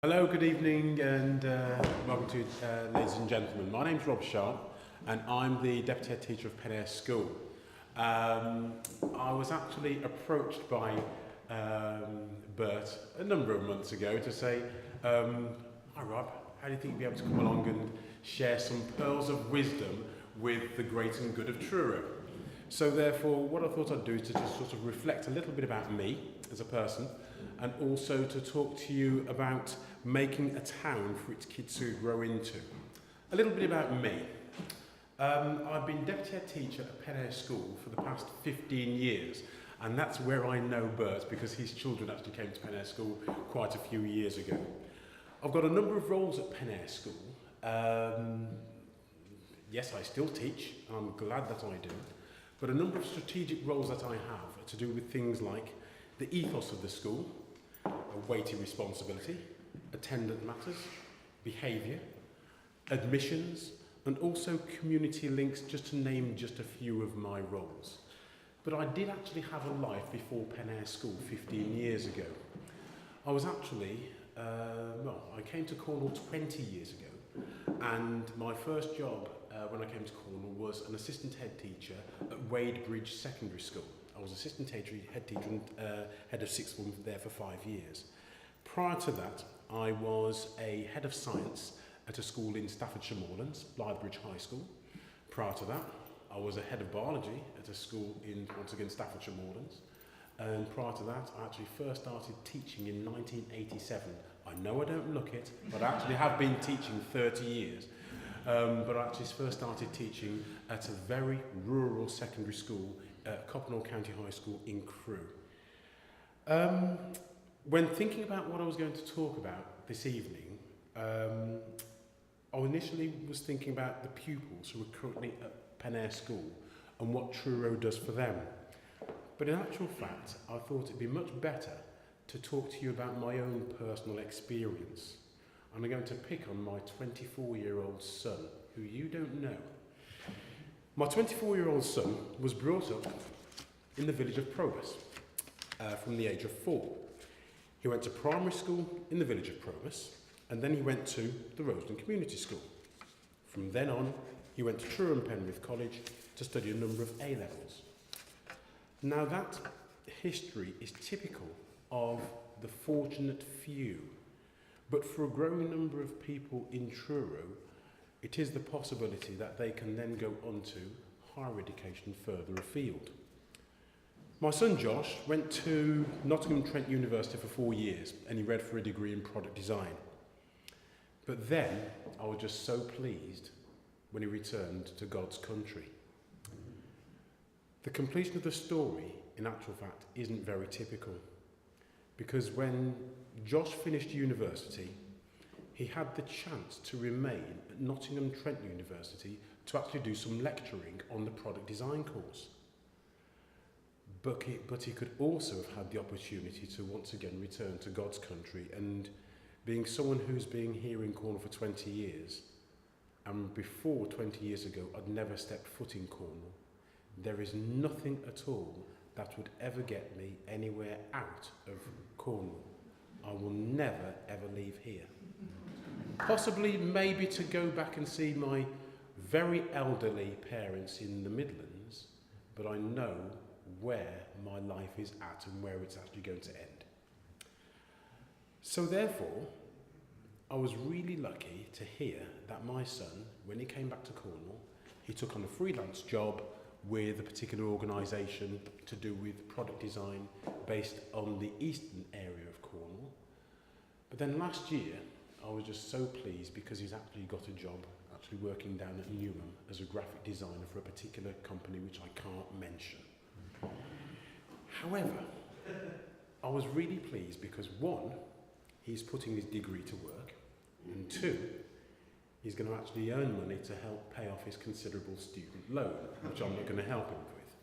Hello, good evening, and welcome to ladies and gentlemen. My name's Rob Sharpe, and I'm the Deputy Head Teacher of Penair School. I was actually approached by Bert a number of months ago to say, hi Rob, how do you think you'd be able to come along and share some pearls of wisdom with the great and good of Trurra? So therefore, what I thought I'd do is to just sort of reflect a little bit about me as a person, and also to talk to you about making a town for its kids to grow into. A little bit about me. I've been Deputy Head Teacher at Penair School for the past 15 years, and that's where I know Bert, because his children actually came to Penair School quite a few years ago. I've got a number of roles at Penair School. Yes, I still teach, and I'm glad that I do, but a number of strategic roles that I have are to do with things like the ethos of the school, a weighty responsibility, attendant matters, behaviour, admissions, and also community links, just to name just a few of my roles. But I did actually have a life before Penair School 15 years ago. I was actually, I came to Cornwall 20 years ago, and my first job when I came to Cornwall was an assistant head teacher at Wadebridge Secondary School. I was assistant head teacher and head of sixth form there for 5 years. Prior to that, I was a head of science at a school in Staffordshire Moorlands, Blythebridge High School. Prior to that, I was a head of biology at a school in, once again, Staffordshire Moorlands. And prior to that, I actually first started teaching in 1987. I know I don't look it, but I actually have been teaching 30 years. But I actually first started teaching at a very rural secondary school, Coppenhall County High School in Crewe. When thinking about what I was going to talk about this evening, I initially was thinking about the pupils who are currently at Penair School and what Trurra does for them. But in actual fact, I thought it'd be much better to talk to you about my own personal experience. And I'm going to pick on my 24-year-old son, who you don't know. My 24-year-old son was brought up in the village of Probus from the age of 4. He went to primary school in the village of Probus, and then he went to the Rosedon Community School. From then on, he went to Truro and Penrith College to study a number of A-levels. Now that history is typical of the fortunate few, but for a growing number of people in Truro, it is the possibility that they can then go on to higher education further afield. My son Josh went to Nottingham Trent University for 4 years, and he read for a degree in product design. But then I was just so pleased when he returned to God's country. The completion of the story, in actual fact, isn't very typical, because when Josh finished university, he had the chance to remain at Nottingham Trent University to actually do some lecturing on the product design course. But he could also have had the opportunity to once again return to God's country, and being someone who's been here in Cornwall for 20 years, and before 20 years ago I'd never stepped foot in Cornwall, there is nothing at all that would ever get me anywhere out of Cornwall. I will never ever leave here. Possibly maybe to go back and see my very elderly parents in the Midlands, but I know where my life is at and where it's actually going to end. So therefore, I was really lucky to hear that my son, when he came back to Cornwall, he took on a freelance job with a particular organisation to do with product design based on the eastern area of Cornwall. But then last year, I was just so pleased because he's actually got a job actually working down at Newham as a graphic designer for a particular company which I can't mention. However, I was really pleased because 1, he's putting his degree to work, and 2, he's going to actually earn money to help pay off his considerable student loan, which I'm not going to help him with.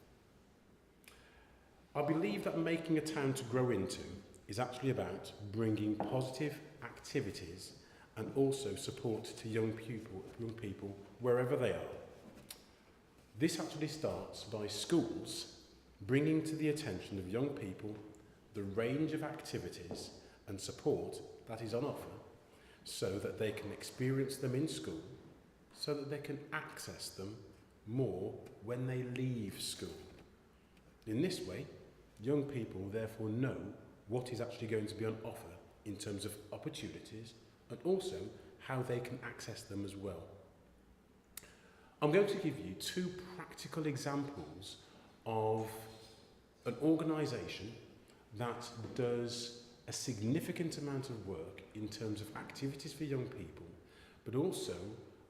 I believe that making a town to grow into is actually about bringing positive activities and also support to young people wherever they are. This actually starts by schools bringing to the attention of young people the range of activities and support that is on offer so that they can experience them in school, so that they can access them more when they leave school. In this way, young people therefore know what is actually going to be on offer in terms of opportunities and also how they can access them as well. I'm going to give you two practical examples of an organisation that does a significant amount of work in terms of activities for young people, but also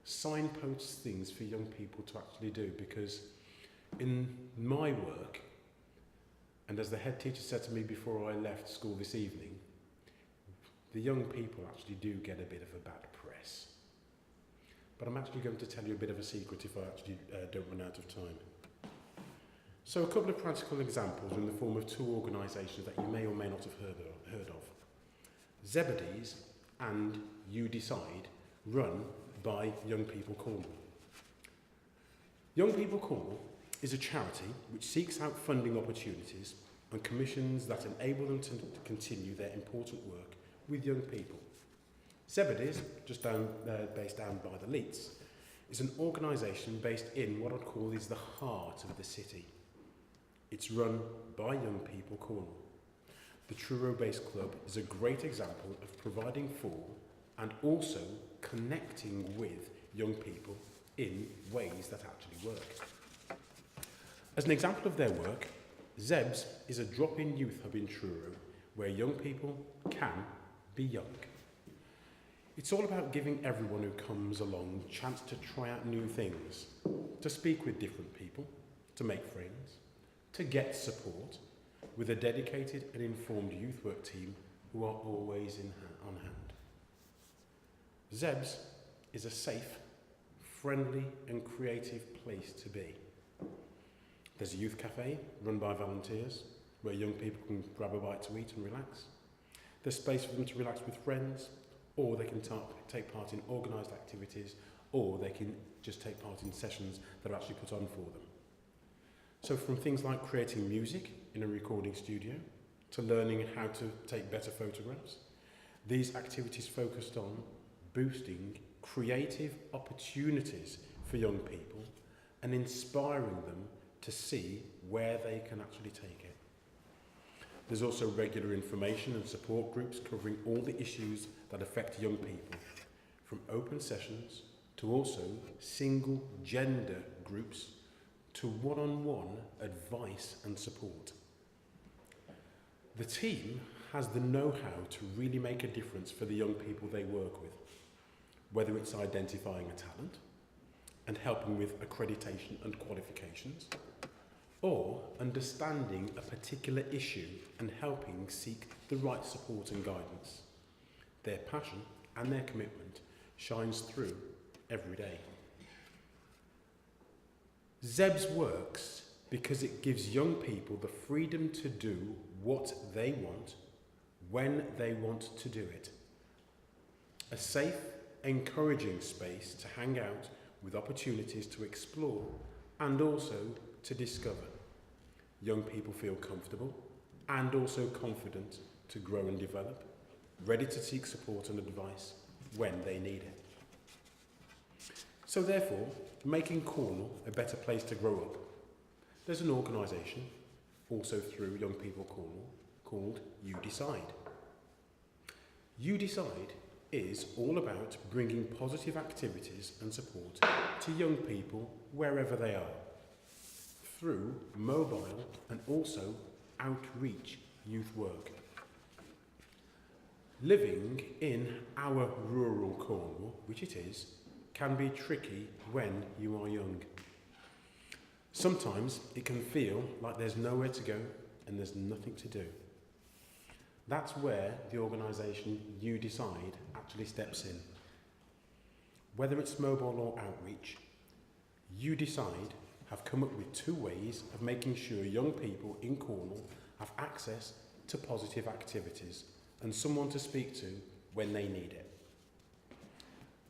signposts things for young people to actually do, because in my work, and as the head teacher said to me before I left school this evening, the young people actually do get a bit of a bad press. But I'm actually going to tell you a bit of a secret if I actually don't run out of time. So a couple of practical examples in the form of two organisations that you may or may not have heard of. Zebedees and You Decide, run by Young People Cornwall. Young People Cornwall is a charity which seeks out funding opportunities and commissions that enable them to continue their important work with young people. Zebedees, based down by the Leeds, is an organisation based in what I'd call is the heart of the city. It's run by Young People Cornwall. The Truro-based club is a great example of providing for and also connecting with young people in ways that actually work. As an example of their work, ZEBS is a drop-in youth hub in Truro where young people can be young. It's all about giving everyone who comes along a chance to try out new things, to speak with different people, to make friends, to get support with a dedicated and informed youth work team who are always on hand. ZEBS is a safe, friendly and creative place to be. There's a youth cafe run by volunteers where young people can grab a bite to eat and relax. There's space for them to relax with friends, or they can take part in organised activities, or they can just take part in sessions that are actually put on for them. So from things like creating music in a recording studio, to learning how to take better photographs, these activities focused on boosting creative opportunities for young people and inspiring them to see where they can actually take it. There's also regular information and support groups covering all the issues that affect young people, from open sessions to also single gender groups to one-on-one advice and support. The team has the know-how to really make a difference for the young people they work with, whether it's identifying a talent and helping with accreditation and qualifications, or understanding a particular issue and helping seek the right support and guidance. Their passion and their commitment shines through every day. ZEBS works because it gives young people the freedom to do what they want, when they want to do it. A safe, encouraging space to hang out with opportunities to explore and also to discover. Young people feel comfortable and also confident to grow and develop, ready to seek support and advice when they need it. So therefore, making Cornwall a better place to grow up, there's an organisation, also through Young People Cornwall, called You Decide. You Decide is all about bringing positive activities and support to young people wherever they are, through mobile and also outreach youth work. Living in our rural Cornwall, which it is, can be tricky when you are young. Sometimes it can feel like there's nowhere to go and there's nothing to do. That's where the organisation You Decide actually steps in. Whether it's mobile or outreach, You Decide have come up with two ways of making sure young people in Cornwall have access to positive activities and someone to speak to when they need it.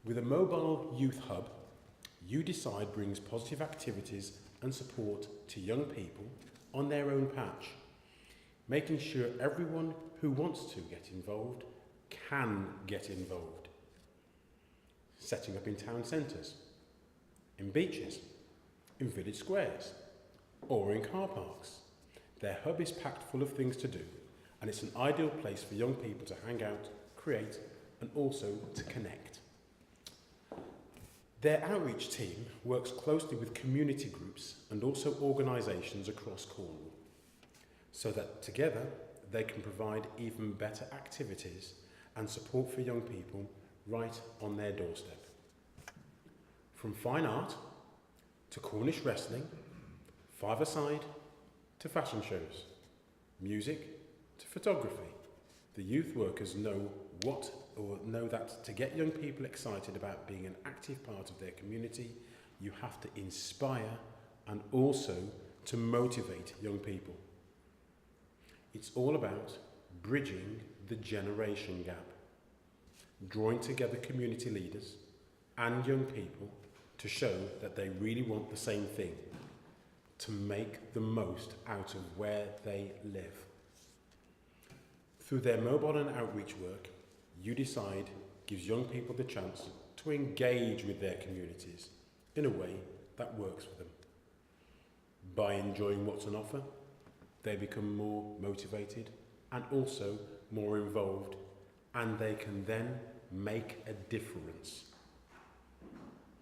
With a mobile youth hub, You Decide brings positive activities and support to young people on their own patch, making sure everyone who wants to get involved can get involved setting up in town centres, in beaches, in village squares, or in car parks. Their hub is packed full of things to do, and it's an ideal place for young people to hang out, create, and also to connect. Their outreach team works closely with community groups and also organisations across Cornwall, so that together they can provide even better activities and support for young people right on their doorstep. From fine art to Cornish wrestling, five-a-side to fashion shows, music to photography, the youth workers know that to get young people excited about being an active part of their community, you have to inspire and also to motivate young people. It's all about bridging the generation gap, drawing together community leaders and young people to show that they really want the same thing, to make the most out of where they live. Through their mobile and outreach work, You Decide gives young people the chance to engage with their communities in a way that works for them. By enjoying what's on offer, they become more motivated and also more involved, and they can then make a difference.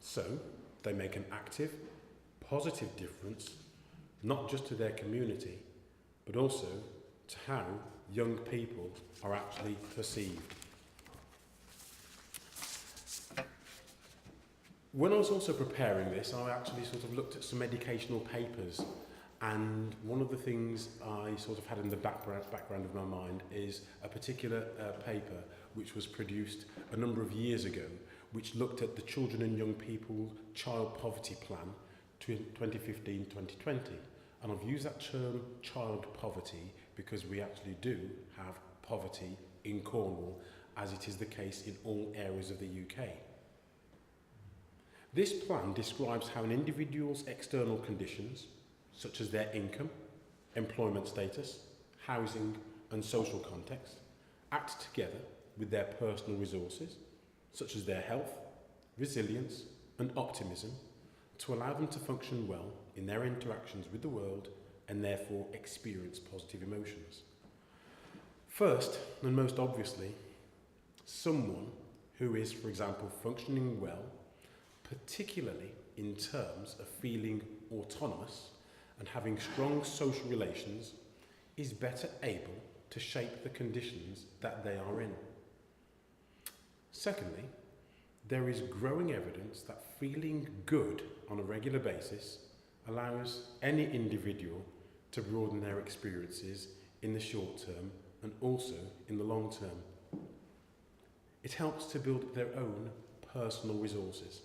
So, they make an active, positive difference, not just to their community, but also to how young people are actually perceived. When I was also preparing this, I actually sort of looked at some educational papers, and one of the things I sort of had in the background of my mind is a particular paper which was produced a number of years ago, which looked at the Children and Young People Child Poverty Plan 2015-2020. And I've used that term child poverty because we actually do have poverty in Cornwall, as it is the case in all areas of the UK. This plan describes how an individual's external conditions, such as their income, employment status, housing and social context, act together with their personal resources, such as their health, resilience and optimism, to allow them to function well in their interactions with the world and therefore experience positive emotions. First, and most obviously, someone who is, for example, functioning well, particularly in terms of feeling autonomous and having strong social relations, is better able to shape the conditions that they are in. Secondly, there is growing evidence that feeling good on a regular basis allows any individual to broaden their experiences in the short term and also in the long term. It helps to build their own personal resources.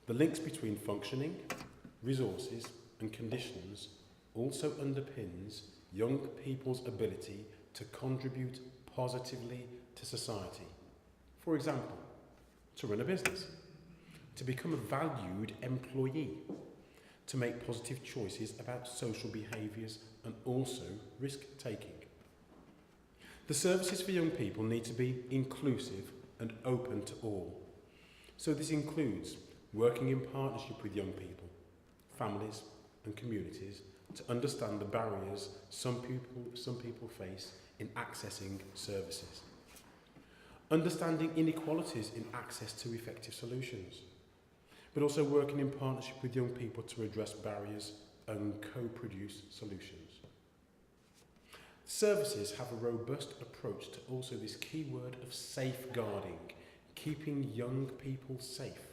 The links between functioning, resources and conditions also underpins young people's ability to contribute positively to society. For example, to run a business, to become a valued employee, to make positive choices about social behaviours and also risk-taking. The services for young people need to be inclusive and open to all. So this includes working in partnership with young people, families and communities to understand the barriers some people face in accessing services. Understanding inequalities in access to effective solutions, but also working in partnership with young people to address barriers and co-produce solutions. Services have a robust approach to also this key word of safeguarding, keeping young people safe,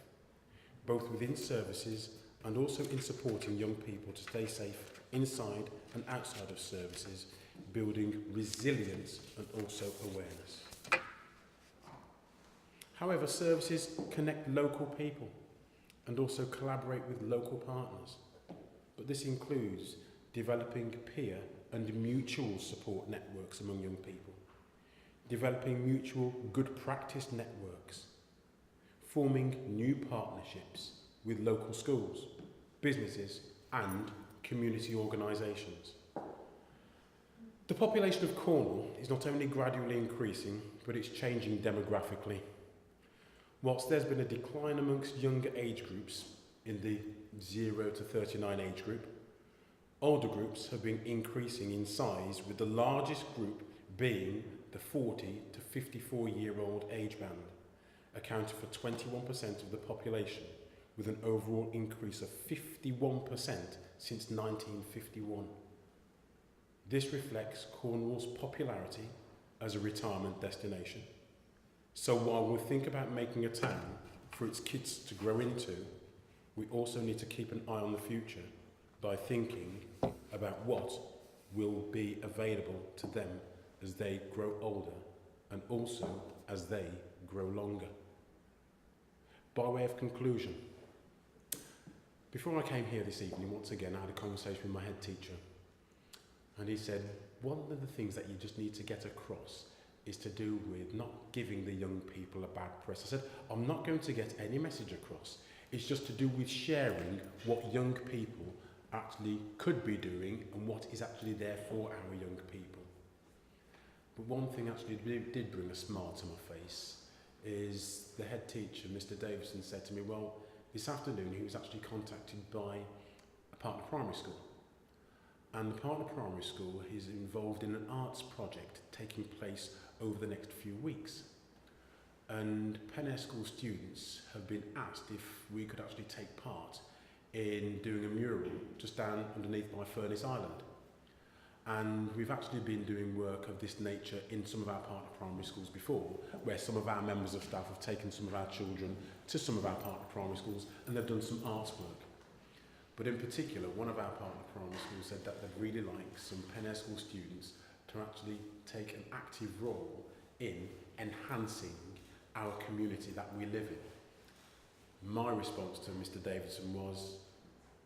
both within services and also in supporting young people to stay safe inside and outside of services, building resilience and also awareness. However, services connect local people and also collaborate with local partners. But this includes developing peer and mutual support networks among young people, developing mutual good practice networks, forming new partnerships with local schools, businesses and community organisations. The population of Cornwall is not only gradually increasing, but it's changing demographically. Whilst there's been a decline amongst younger age groups in the 0 to 39 age group, older groups have been increasing in size, with the largest group being the 40 to 54-year-old age band, accounting for 21% of the population, with an overall increase of 51% since 1951. This reflects Cornwall's popularity as a retirement destination. So while we think about making a town for its kids to grow into, we also need to keep an eye on the future by thinking about what will be available to them as they grow older and also as they grow longer. By way of conclusion, before I came here this evening, once again, I had a conversation with my head teacher, and he said, one of the things that you just need to get across is to do with not giving the young people a bad press. I said, I'm not going to get any message across. It's just to do with sharing what young people actually could be doing and what is actually there for our young people. But one thing actually did bring a smile to my face is the head teacher, Mr. Davison, said to me, well, this afternoon he was actually contacted by a partner primary school. And the partner primary school is involved in an arts project taking place over the next few weeks. And Penair school students have been asked if we could actually take part in doing a mural just down underneath by Furnace Island. And we've actually been doing work of this nature in some of our partner primary schools before, where some of our members of staff have taken some of our children to some of our partner primary schools and they've done some arts work. But in particular, one of our partner primary schools said that they'd really like some Penair school students to actually take an active role in enhancing our community that we live in. My response to Mr. Davidson was,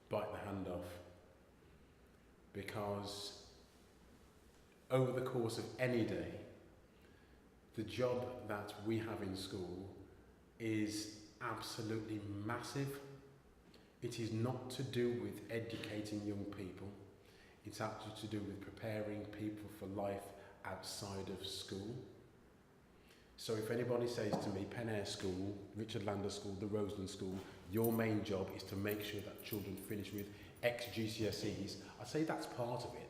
bite the hand off. Because over the course of any day, the job that we have in school is absolutely massive. It is not to do with educating young people. It's actually to do with preparing people for life outside of school. So if anybody says to me, Penair School, Richard Lander School, the Roseland School, your main job is to make sure that children finish with X GCSEs, I'd say that's part of it.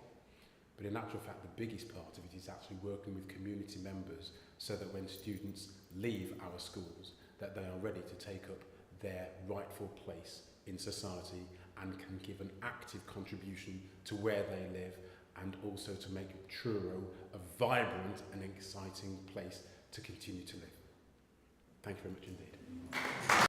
But in actual fact, the biggest part of it is actually working with community members so that when students leave our schools, that they are ready to take up their rightful place in society and can give an active contribution to where they live and also to make Truro a vibrant and exciting place to continue to live. Thank you very much indeed.